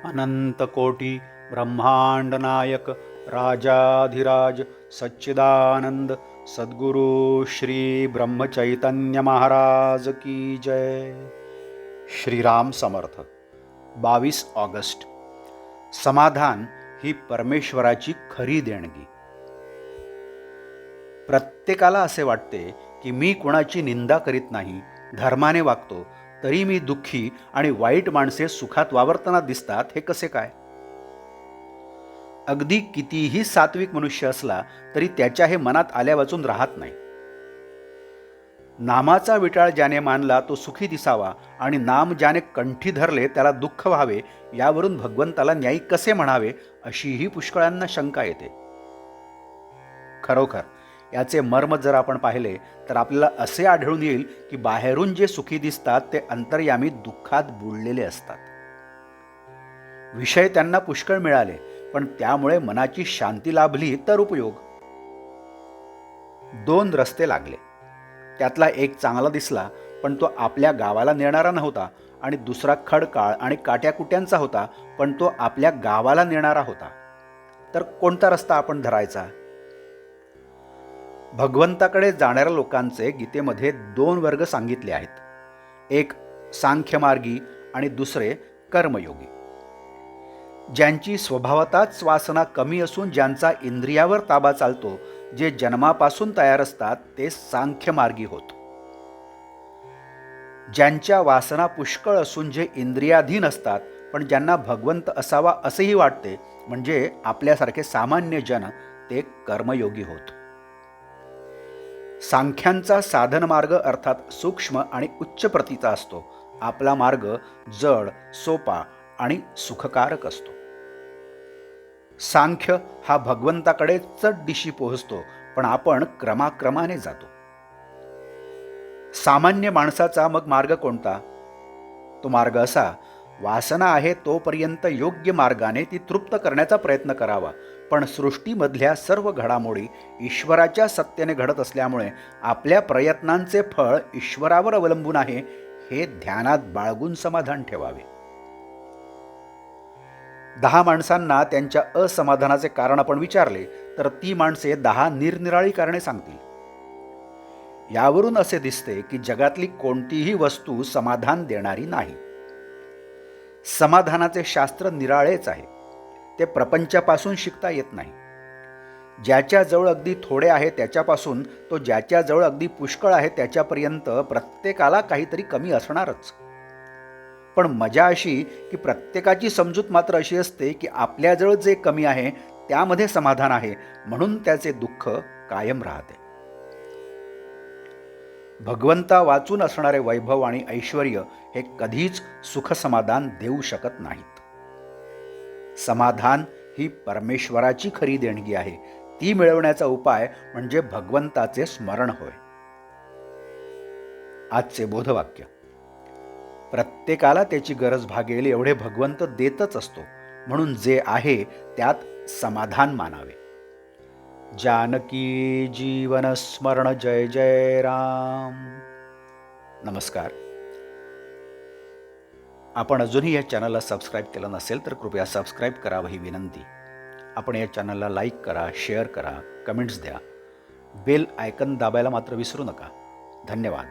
अनंतकोटी ब्रह्मांड नायक राजाधिराज सच्चिदानंद सद्गुरु श्री ब्रह्मचैतन्य महाराज की जय। श्रीराम समर्थ। 22 ऑगस्ट। समाधान ही परमेश्वराची खरी देणगी। प्रत्येकाला असे वाटते की मी कुणाची निंदा करीत नाही, धर्माने वागतो, तरी मी दुःखी आणि वाईट माणसे सुखात वावरताना दिसतात, हे कसे काय? अगदी कितीही सात्विक मनुष्य असला तरी त्याच्या हे मनात आल्या वाचून राहत नाही। नामाचा विटाळ ज्याने मानला तो सुखी दिसावा आणि नाम ज्याने कंठी धरले त्याला दुःख व्हावे, यावरून भगवंताला न्यायी कसे म्हणावे, अशीही पुष्कळांना शंका येते। खरोखर याचे मर्म जर आपण पाहिले तर आपल्याला असे आढळून येईल की बाहेरून जे सुखी दिसतात ते अंतर्यामी दुःखात बुडलेले असतात। विषय त्यांना पुष्कळ मिळाले, पण त्यामुळे मनाची शांती लाभली तर उपयोग। 2 रस्ते लागले, त्यातला एक चांगला दिसला, पण तो आपल्या गावाला नेणारा नव्हता, आणि दुसरा खडकाळ आणि काट्याकुट्यांचा होता, पण तो आपल्या गावाला नेणारा होता। तर कोणता रस्ता आपण धरायचा? भगवंताकडे जाणाऱ्या लोकांचे गीतेमध्ये 2 वर्ग सांगितले आहेत, एक सांख्यमार्गी आणि दुसरे कर्मयोगी। ज्यांची स्वभावतःच वासना कमी असून ज्यांचा इंद्रियावर ताबा चालतो, जे जन्मापासून तयार असतात, ते सांख्यमार्गी होत। ज्यांच्या वासना पुष्कळ असून जे इंद्रियाधीन असतात, पण ज्यांना भगवंत असावा असेही वाटते, म्हणजे आपल्यासारखे सामान्य जन, ते कर्मयोगी होत। सांख्यांचा साधन मार्ग अर्थात सूक्ष्म आणि उच्च प्रतीचा असतो, आपला मार्ग जड, सोपा आणि सुखकारक असतो। सांख्य हा भगवंताकडे चढ दिशी पोहोचतो, पण आपण क्रमाक्रमाने जातो। सामान्य माणसाचा मग मार्ग कोणता? तो मार्ग असा, वासना आहे तोपर्यंत योग्य मार्गाने ती तृप्त करण्याचा प्रयत्न करावा, पण सृष्टीमधल्या सर्व घडामोडी ईश्वराच्या सत्तेने घडत असल्यामुळे आपल्या प्रयत्नांचे फळ ईश्वरावर अवलंबून आहे, हे ध्यानात बाळगून समाधान ठेवावे। 10 माणसांना त्यांच्या असमाधानाचे कारण आपण विचारले तर ती माणसे 10 निरनिराळी कारणे सांगतील। यावरून असे दिसते की जगातली कोणतीही वस्तू समाधान देणारी नाही। समाधानाचे शास्त्र निराळेच आहे, ते प्रपंचापासून शिकता येत नाही। ज्याच्याजवळ अगदी थोडे आहे त्याच्यापासून तो ज्याच्याजवळ अगदी पुष्कळ आहे त्याच्यापर्यंत प्रत्येकाला काहीतरी कमी असणारच। पण मजा अशी की प्रत्येकाची समजूत मात्र अशी असते की आपल्याजवळ जे कमी आहे त्यामध्ये समाधान आहे, म्हणून त्याचे दुःख कायम राहते। भगवंता वाचून असणारे वैभव आणि ऐश्वर हे कधीच सुख समाधान देऊ शकत नाहीत। समाधान ही परमेश्वराची खरी देणगी आहे, ती मिळवण्याचा उपाय म्हणजे भगवंताचे स्मरण होय। आजचे बोधवाक्य, प्रत्येकाला त्याची गरज भागेल एवढे भगवंत देतच असतो, म्हणून जे आहे त्यात समाधान मानावे। जानकी जीवन स्मरण जय जय राम। नमस्कार। आपण अजूनही या चॅनलला सबस्क्राईब केलं नसेल तर कृपया सबस्क्राईब करावं ही विनंती। आपण या चॅनलला लाईक करा, शेअर करा, कमेंट्स द्या, बेल आयकन दाबायला मात्र विसरू नका। धन्यवाद।